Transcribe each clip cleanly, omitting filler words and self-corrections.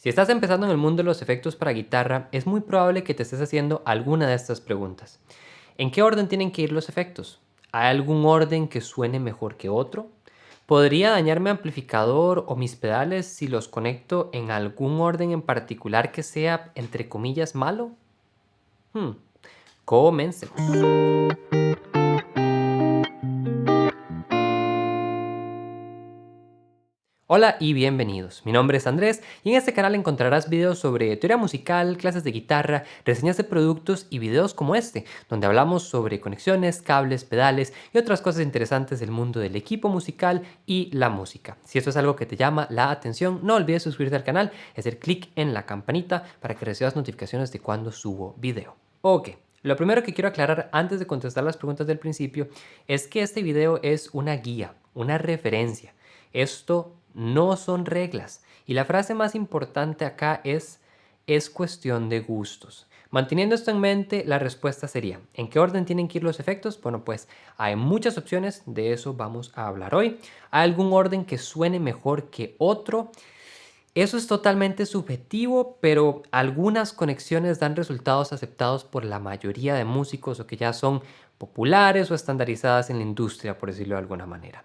Si estás empezando en el mundo de los efectos para guitarra, es muy probable que te estés haciendo alguna de estas preguntas. ¿En qué orden tienen que ir los efectos? ¿Hay algún orden que suene mejor que otro? ¿Podría dañar mi amplificador o mis pedales si los conecto en algún orden en particular que sea, entre comillas, malo? Hmm, Comencemos. Hola y bienvenidos. Mi nombre es Andrés y en este canal encontrarás videos sobre teoría musical, clases de guitarra, reseñas de productos y videos como este, donde hablamos sobre conexiones, cables, pedales y otras cosas interesantes del mundo del equipo musical y la música. Si esto es algo que te llama la atención, no olvides suscribirte al canal y hacer clic en la campanita para que recibas notificaciones de cuando subo video. Ok. Lo primero que quiero aclarar antes de contestar las preguntas del principio es que este video es una guía, una referencia. Esto no son reglas. Y la frase más importante acá es cuestión de gustos. Manteniendo esto en mente, la respuesta sería, ¿en qué orden tienen que ir los efectos? Bueno, pues hay muchas opciones, de eso vamos a hablar hoy. ¿Hay algún orden que suene mejor que otro? Eso es totalmente subjetivo, pero algunas conexiones dan resultados aceptados por la mayoría de músicos o que ya son populares o estandarizadas en la industria, por decirlo de alguna manera.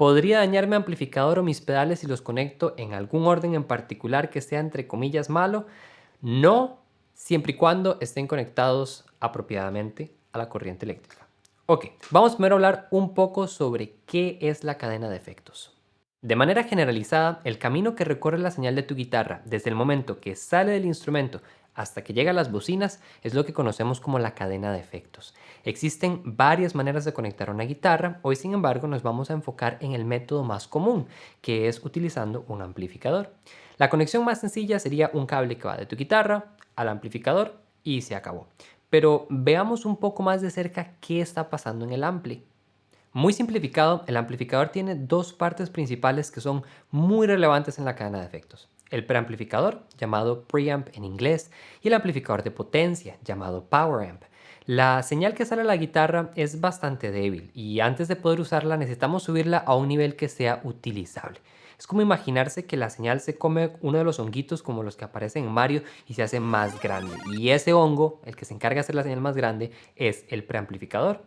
¿Podría dañar mi amplificador o mis pedales si los conecto en algún orden en particular que sea entre comillas malo? No, siempre y cuando estén conectados apropiadamente a la corriente eléctrica. Ok, vamos primero a hablar un poco sobre qué es la cadena de efectos. De manera generalizada, el camino que recorre la señal de tu guitarra desde el momento que sale del instrumento hasta que llega a las bocinas es lo que conocemos como la cadena de efectos. Existen varias maneras de conectar una guitarra, hoy sin embargo nos vamos a enfocar en el método más común, que es utilizando un amplificador. La conexión más sencilla sería un cable que va de tu guitarra al amplificador y se acabó. Pero veamos un poco más de cerca qué está pasando en el ampli. Muy simplificado, el amplificador tiene dos partes principales que son muy relevantes en la cadena de efectos. El preamplificador, llamado preamp en inglés, y el amplificador de potencia, llamado power amp. La señal que sale a la guitarra es bastante débil y antes de poder usarla necesitamos subirla a un nivel que sea utilizable. Es como imaginarse que la señal se come uno de los honguitos como los que aparecen en Mario y se hace más grande. Y ese hongo, el que se encarga de hacer la señal más grande, es el preamplificador.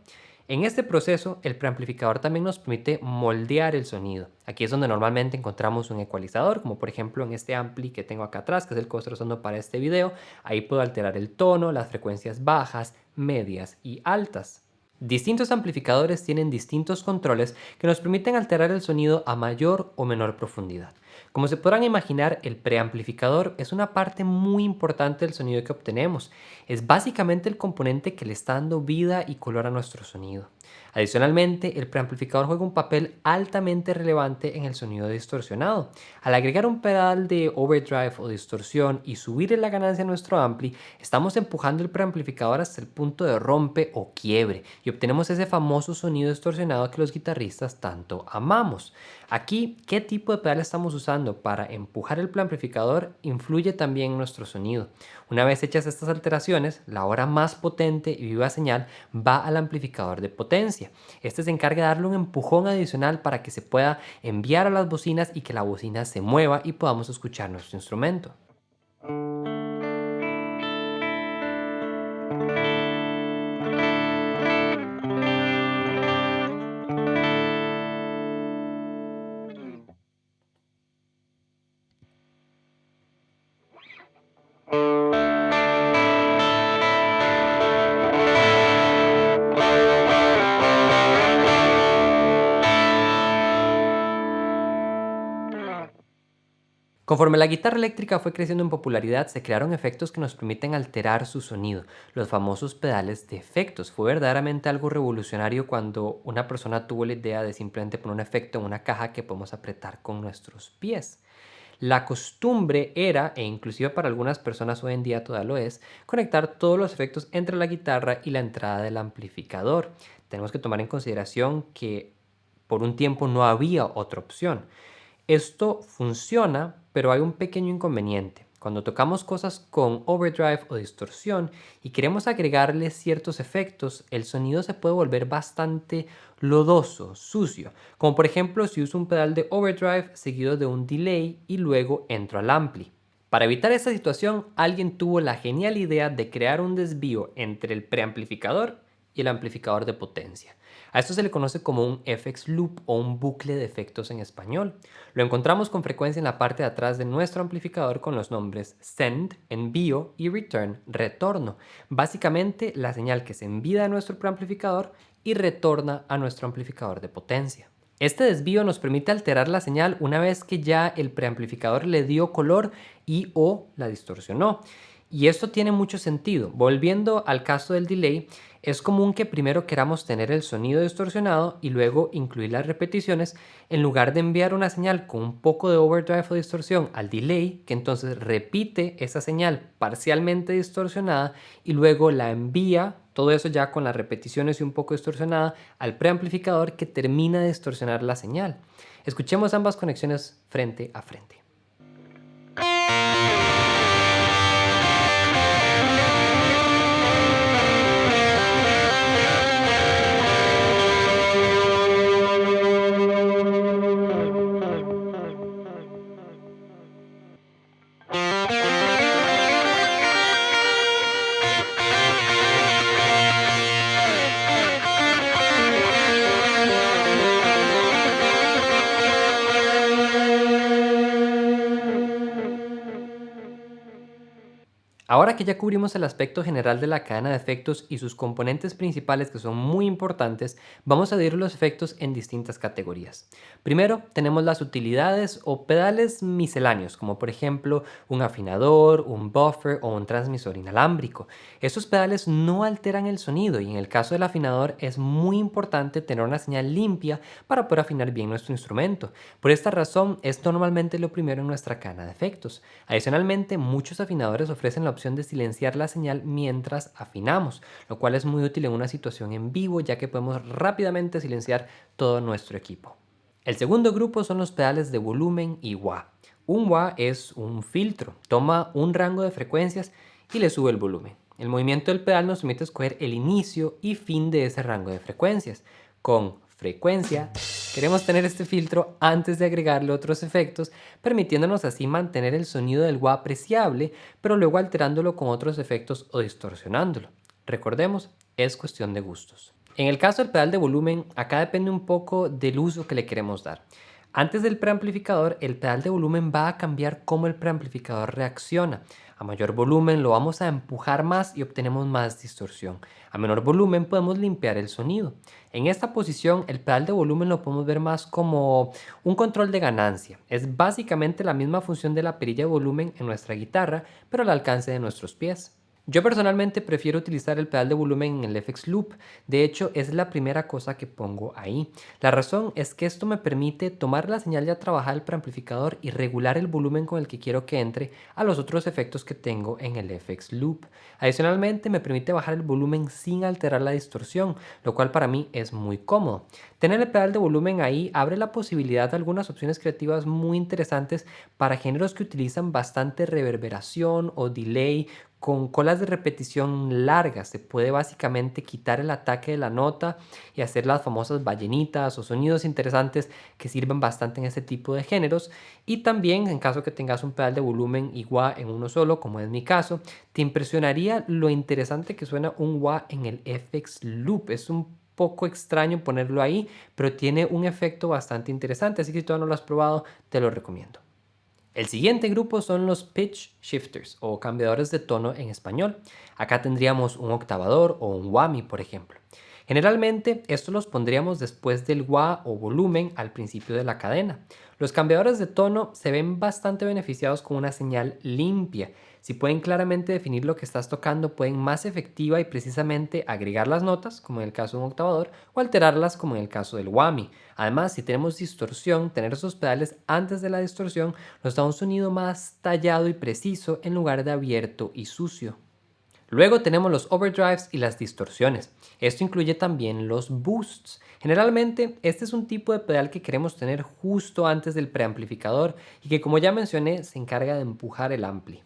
En este proceso, el preamplificador también nos permite moldear el sonido. Aquí es donde normalmente encontramos un ecualizador, como por ejemplo en este ampli que tengo acá atrás, que es el que estoy usando para este video. Ahí puedo alterar el tono, las frecuencias bajas, medias y altas. Distintos amplificadores tienen distintos controles que nos permiten alterar el sonido a mayor o menor profundidad. Como se podrán imaginar, el preamplificador es una parte muy importante del sonido que obtenemos. Es básicamente el componente que le está dando vida y color a nuestro sonido. Adicionalmente, el preamplificador juega un papel altamente relevante en el sonido distorsionado. Al agregar un pedal de overdrive o distorsión y subir la ganancia a nuestro ampli, estamos empujando el preamplificador hasta el punto de rompe o quiebre y obtenemos ese famoso sonido distorsionado que los guitarristas tanto amamos. Aquí, ¿qué tipo de pedal estamos usando para empujar el preamplificador influye también en nuestro sonido? Una vez hechas estas alteraciones, la hora más potente y viva señal va al amplificador de potencia. Este se encarga de darle un empujón adicional para que se pueda enviar a las bocinas y que la bocina se mueva y podamos escuchar nuestro instrumento. Conforme la guitarra eléctrica fue creciendo en popularidad, se crearon efectos que nos permiten alterar su sonido, los famosos pedales de efectos. Fue verdaderamente algo revolucionario cuando una persona tuvo la idea de simplemente poner un efecto en una caja que podemos apretar con nuestros pies. La costumbre era, e inclusive para algunas personas hoy en día todavía lo es, conectar todos los efectos entre la guitarra y la entrada del amplificador. Tenemos que tomar en consideración que por un tiempo no había otra opción. Esto funciona, pero hay un pequeño inconveniente. Cuando tocamos cosas con overdrive o distorsión y queremos agregarle ciertos efectos, el sonido se puede volver bastante lodoso, sucio. Como por ejemplo si uso un pedal de overdrive seguido de un delay y luego entro al ampli. Para evitar esta situación, alguien tuvo la genial idea de crear un desvío entre el preamplificador y el amplificador de potencia. A esto se le conoce como un FX loop o un bucle de efectos en español. Lo encontramos con frecuencia en la parte de atrás de nuestro amplificador con los nombres send, envío, y return, retorno. Básicamente la señal que se envía a nuestro preamplificador y retorna a nuestro amplificador de potencia. Este desvío nos permite alterar la señal una vez que ya el preamplificador le dio color y o la distorsionó. Y esto tiene mucho sentido. Volviendo al caso del delay, es común que primero queramos tener el sonido distorsionado y luego incluir las repeticiones en lugar de enviar una señal con un poco de overdrive o distorsión al delay, que entonces repite esa señal parcialmente distorsionada y luego la envía, todo eso ya con las repeticiones y un poco distorsionada, al preamplificador que termina de distorsionar la señal. Escuchemos ambas conexiones frente a frente. Ahora que ya cubrimos el aspecto general de la cadena de efectos y sus componentes principales que son muy importantes, vamos a dividir los efectos en distintas categorías. Primero, tenemos las utilidades o pedales misceláneos, como por ejemplo un afinador, un buffer o un transmisor inalámbrico. Estos pedales no alteran el sonido y en el caso del afinador es muy importante tener una señal limpia para poder afinar bien nuestro instrumento. Por esta razón, es normalmente lo primero en nuestra cadena de efectos. Adicionalmente, muchos afinadores ofrecen la opción de silenciar la señal mientras afinamos, lo cual es muy útil en una situación en vivo ya que podemos rápidamente silenciar todo nuestro equipo. El segundo grupo son los pedales de volumen y wah. Un wah es un filtro, toma un rango de frecuencias y le sube el volumen. El movimiento del pedal nos permite escoger el inicio y fin de ese rango de frecuencias. Con frecuencia queremos tener este filtro antes de agregarle otros efectos, permitiéndonos así mantener el sonido del wah apreciable, pero luego alterándolo con otros efectos o distorsionándolo. Recordemos, es cuestión de gustos. En el caso del pedal de volumen, acá depende un poco del uso que le queremos dar. Antes del preamplificador, el pedal de volumen va a cambiar cómo el preamplificador reacciona. A mayor volumen lo vamos a empujar más y obtenemos más distorsión. A menor volumen podemos limpiar el sonido. En esta posición, el pedal de volumen lo podemos ver más como un control de ganancia. Es básicamente la misma función de la perilla de volumen en nuestra guitarra, pero al alcance de nuestros pies. Yo personalmente prefiero utilizar el pedal de volumen en el FX Loop, de hecho es la primera cosa que pongo ahí. La razón es que esto me permite tomar la señal ya trabajada del preamplificador y regular el volumen con el que quiero que entre a los otros efectos que tengo en el FX Loop. Adicionalmente me permite bajar el volumen sin alterar la distorsión, lo cual para mí es muy cómodo. Tener el pedal de volumen ahí abre la posibilidad de algunas opciones creativas muy interesantes para géneros que utilizan bastante reverberación o delay. Con colas de repetición largas se puede básicamente quitar el ataque de la nota y hacer las famosas ballenitas o sonidos interesantes que sirven bastante en este tipo de géneros. Y también en caso que tengas un pedal de volumen y wah en uno solo, como es mi caso, te impresionaría lo interesante que suena un wah en el FX Loop. Es un poco extraño ponerlo ahí, pero tiene un efecto bastante interesante, así que si todavía no lo has probado, te lo recomiendo. El siguiente grupo son los pitch shifters o cambiadores de tono en español. Acá tendríamos un octavador o un whammy, por ejemplo. Generalmente estos los pondríamos después del wah o volumen al principio de la cadena. Los cambiadores de tono se ven bastante beneficiados con una señal limpia. Si pueden claramente definir lo que estás tocando, pueden más efectiva y precisamente agregar las notas, como en el caso de un octavador, o alterarlas, como en el caso del whammy. Además, si tenemos distorsión, tener esos pedales antes de la distorsión nos da un sonido más tallado y preciso en lugar de abierto y sucio. Luego tenemos los overdrives y las distorsiones. Esto incluye también los boosts. Generalmente este es un tipo de pedal que queremos tener justo antes del preamplificador y que, como ya mencioné, se encarga de empujar el ampli.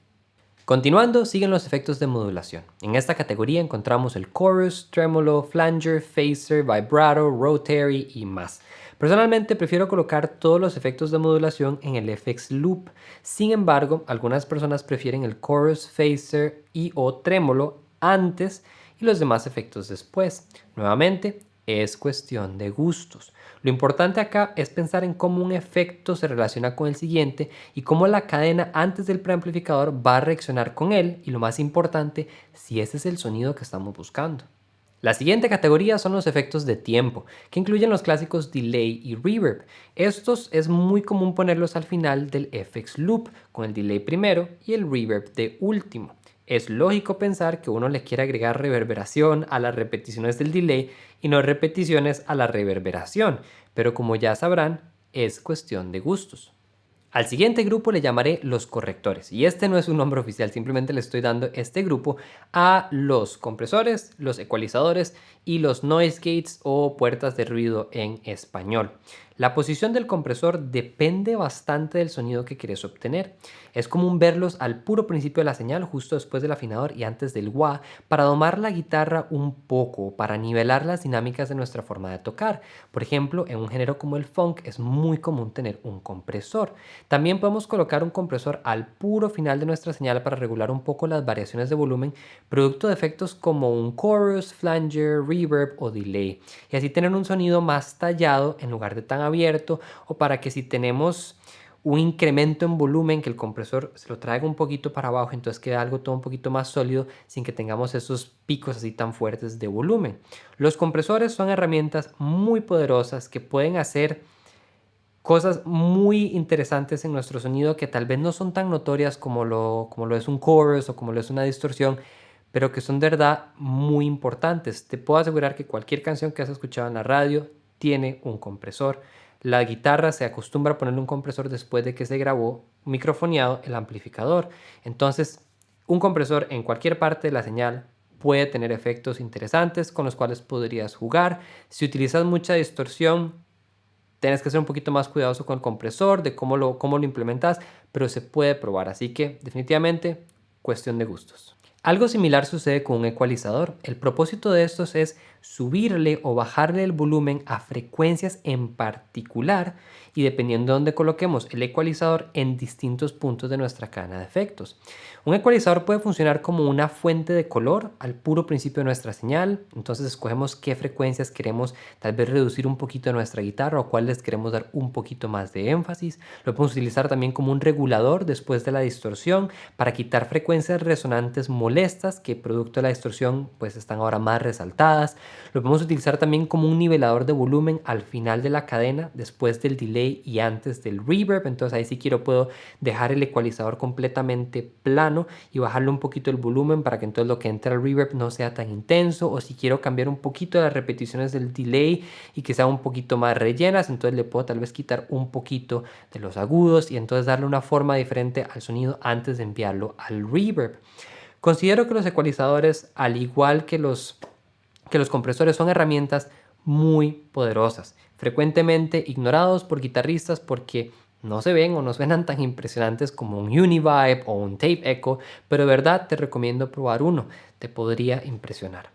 Continuando, siguen los efectos de modulación. En esta categoría encontramos el chorus, tremolo, flanger, phaser, vibrato, rotary y más. Personalmente prefiero colocar todos los efectos de modulación en el FX Loop. Sin embargo, algunas personas prefieren el chorus, phaser y o trémolo antes y los demás efectos después. Nuevamente, es cuestión de gustos. Lo importante acá es pensar en cómo un efecto se relaciona con el siguiente y cómo la cadena antes del preamplificador va a reaccionar con él y lo más importante, si ese es el sonido que estamos buscando. La siguiente categoría son los efectos de tiempo, que incluyen los clásicos delay y reverb. Estos es muy común ponerlos al final del FX Loop, con el delay primero y el reverb de último. Es lógico pensar que uno le quiere agregar reverberación a las repeticiones del delay y no repeticiones a la reverberación, pero como ya sabrán, es cuestión de gustos. Al siguiente grupo le llamaré los correctores, y este no es un nombre oficial, simplemente le estoy dando este grupo a los compresores, los ecualizadores y los noise gates o puertas de ruido en español. La posición del compresor depende bastante del sonido que quieres obtener. Es común verlos al puro principio de la señal, justo después del afinador y antes del wah, para domar la guitarra un poco, para nivelar las dinámicas de nuestra forma de tocar. Por ejemplo, en un género como el funk es muy común tener un compresor. También podemos colocar un compresor al puro final de nuestra señal para regular un poco las variaciones de volumen, producto de efectos como un chorus, flanger, reverb o delay, y así tener un sonido más tallado en lugar de tan abierto, o para que si tenemos un incremento en volumen, que el compresor se lo traiga un poquito para abajo, entonces queda algo todo un poquito más sólido sin que tengamos esos picos así tan fuertes de volumen. Los compresores son herramientas muy poderosas que pueden hacer cosas muy interesantes en nuestro sonido que tal vez no son tan notorias como lo es un chorus o como lo es una distorsión, pero que son de verdad muy importantes. Te puedo asegurar que cualquier canción que has escuchado en la radio tiene un compresor. La guitarra se acostumbra a ponerle un compresor después de que se grabó microfoneado el amplificador. Entonces, un compresor en cualquier parte de la señal puede tener efectos interesantes con los cuales podrías jugar. Si utilizas mucha distorsión, tienes que ser un poquito más cuidadoso con el compresor, de cómo lo implementas, pero se puede probar. Así que definitivamente cuestión de gustos. Algo similar sucede con un ecualizador. El propósito de estos es subirle o bajarle el volumen a frecuencias en particular y dependiendo de dónde coloquemos el ecualizador en distintos puntos de nuestra cadena de efectos. Un ecualizador puede funcionar como una fuente de color al puro principio de nuestra señal. Entonces escogemos qué frecuencias queremos tal vez reducir un poquito de nuestra guitarra o cuáles queremos dar un poquito más de énfasis. Lo podemos utilizar también como un regulador después de la distorsión para quitar frecuencias resonantes molestas que producto de la distorsión pues están ahora más resaltadas. Lo podemos utilizar también como un nivelador de volumen al final de la cadena después del delay y antes del reverb. Entonces ahí si quiero puedo dejar el ecualizador completamente plano y bajarle un poquito el volumen para que entonces lo que entra al reverb no sea tan intenso, o si quiero cambiar un poquito las repeticiones del delay y que sean un poquito más rellenas, entonces le puedo tal vez quitar un poquito de los agudos y entonces darle una forma diferente al sonido antes de enviarlo al reverb. Considero que los ecualizadores, al igual que los compresores, son herramientas muy poderosas, frecuentemente ignorados por guitarristas porque no se ven o no suenan tan impresionantes como un Univibe o un Tape Echo, pero de verdad te recomiendo probar uno, te podría impresionar.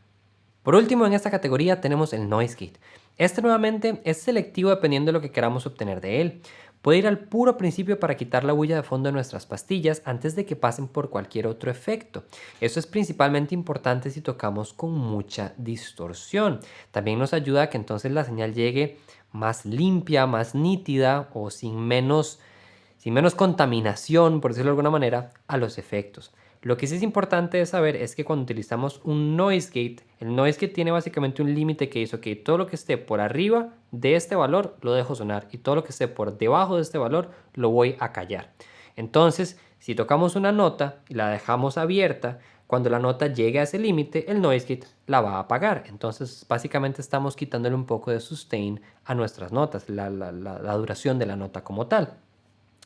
Por último, en esta categoría tenemos el Noise Gate. Este nuevamente es selectivo dependiendo de lo que queramos obtener de él. Puede ir al puro principio para quitar la bulla de fondo de nuestras pastillas antes de que pasen por cualquier otro efecto. Eso es principalmente importante si tocamos con mucha distorsión. También nos ayuda a que entonces la señal llegue más limpia, más nítida o sin menos contaminación, por decirlo de alguna manera, a los efectos. Lo que sí es importante de saber es que cuando utilizamos un noise gate, el noise gate tiene básicamente un límite que dice, ok, todo lo que esté por arriba de este valor lo dejo sonar y todo lo que esté por debajo de este valor lo voy a callar. Entonces, si tocamos una nota y la dejamos abierta, cuando la nota llegue a ese límite, el noise gate la va a apagar. Entonces, básicamente estamos quitándole un poco de sustain a nuestras notas, la duración de la nota como tal.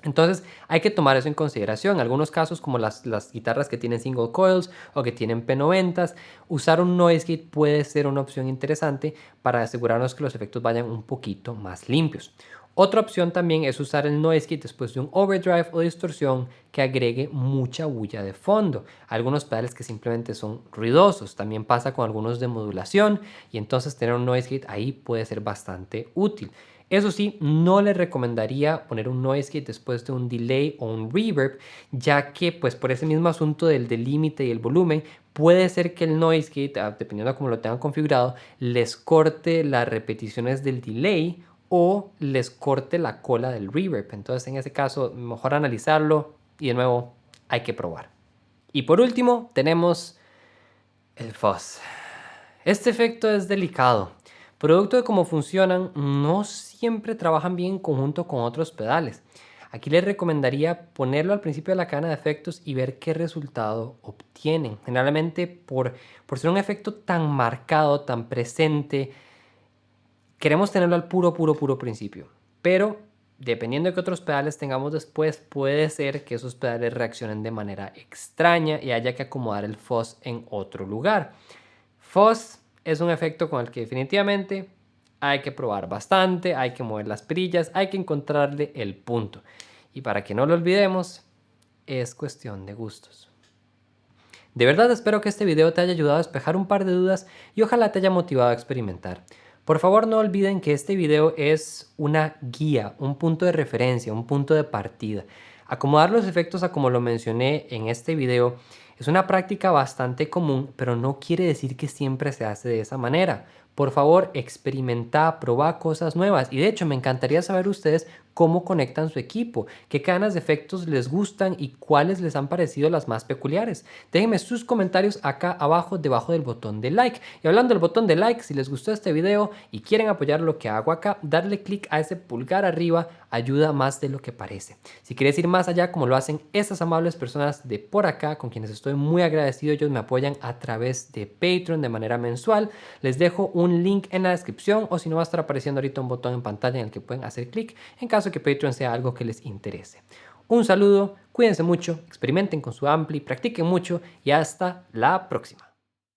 Entonces hay que tomar eso en consideración. En algunos casos, como las guitarras que tienen single coils o que tienen P90s, usar un noise gate puede ser una opción interesante para asegurarnos que los efectos vayan un poquito más limpios. Otra opción también es usar el noise gate después de un overdrive o distorsión que agregue mucha bulla de fondo. Algunos pedales que simplemente son ruidosos. También pasa con algunos de modulación y entonces tener un noise gate ahí puede ser bastante útil. Eso sí, no le recomendaría poner un noise gate después de un delay o un reverb, ya que pues por ese mismo asunto del límite y el volumen, puede ser que el noise gate, dependiendo de cómo lo tengan configurado, les corte las repeticiones del delay o les corte la cola del reverb. Entonces en ese caso, mejor analizarlo y de nuevo hay que probar. Y por último tenemos el fuzz. Este efecto es delicado. Producto de cómo funcionan, no siempre trabajan bien en conjunto con otros pedales. Aquí les recomendaría ponerlo al principio de la cadena de efectos y ver qué resultado obtienen. Generalmente por ser un efecto tan marcado, tan presente, queremos tenerlo al puro principio. Pero dependiendo de qué otros pedales tengamos después, puede ser que esos pedales reaccionen de manera extraña y haya que acomodar el fuzz en otro lugar. Fuzz es un efecto con el que definitivamente hay que probar bastante, hay que mover las perillas, hay que encontrarle el punto. Y para que no lo olvidemos, es cuestión de gustos. De verdad espero que este video te haya ayudado a despejar un par de dudas y ojalá te haya motivado a experimentar. Por favor no olviden que este video es una guía, un punto de referencia, un punto de partida. Acomodar los efectos a como lo mencioné en este video es una práctica bastante común, pero no quiere decir que siempre se hace de esa manera. Por favor, experimenta, probá cosas nuevas. Y de hecho, me encantaría saber ustedes cómo conectan su equipo, qué cadenas de efectos les gustan y cuáles les han parecido las más peculiares. Déjenme sus comentarios acá abajo, debajo del botón de like. Y hablando del botón de like, si les gustó este video y quieren apoyar lo que hago acá, darle clic a ese pulgar arriba ayuda más de lo que parece. Si quieres ir más allá, como lo hacen estas amables personas de por acá, con quienes estoy muy agradecido, ellos me apoyan a través de Patreon de manera mensual. Les dejo un link en la descripción o si no va a estar apareciendo ahorita un botón en pantalla en el que pueden hacer clic en caso que Patreon sea algo que les interese. Un saludo, cuídense mucho, experimenten con su ampli, practiquen mucho y hasta la próxima.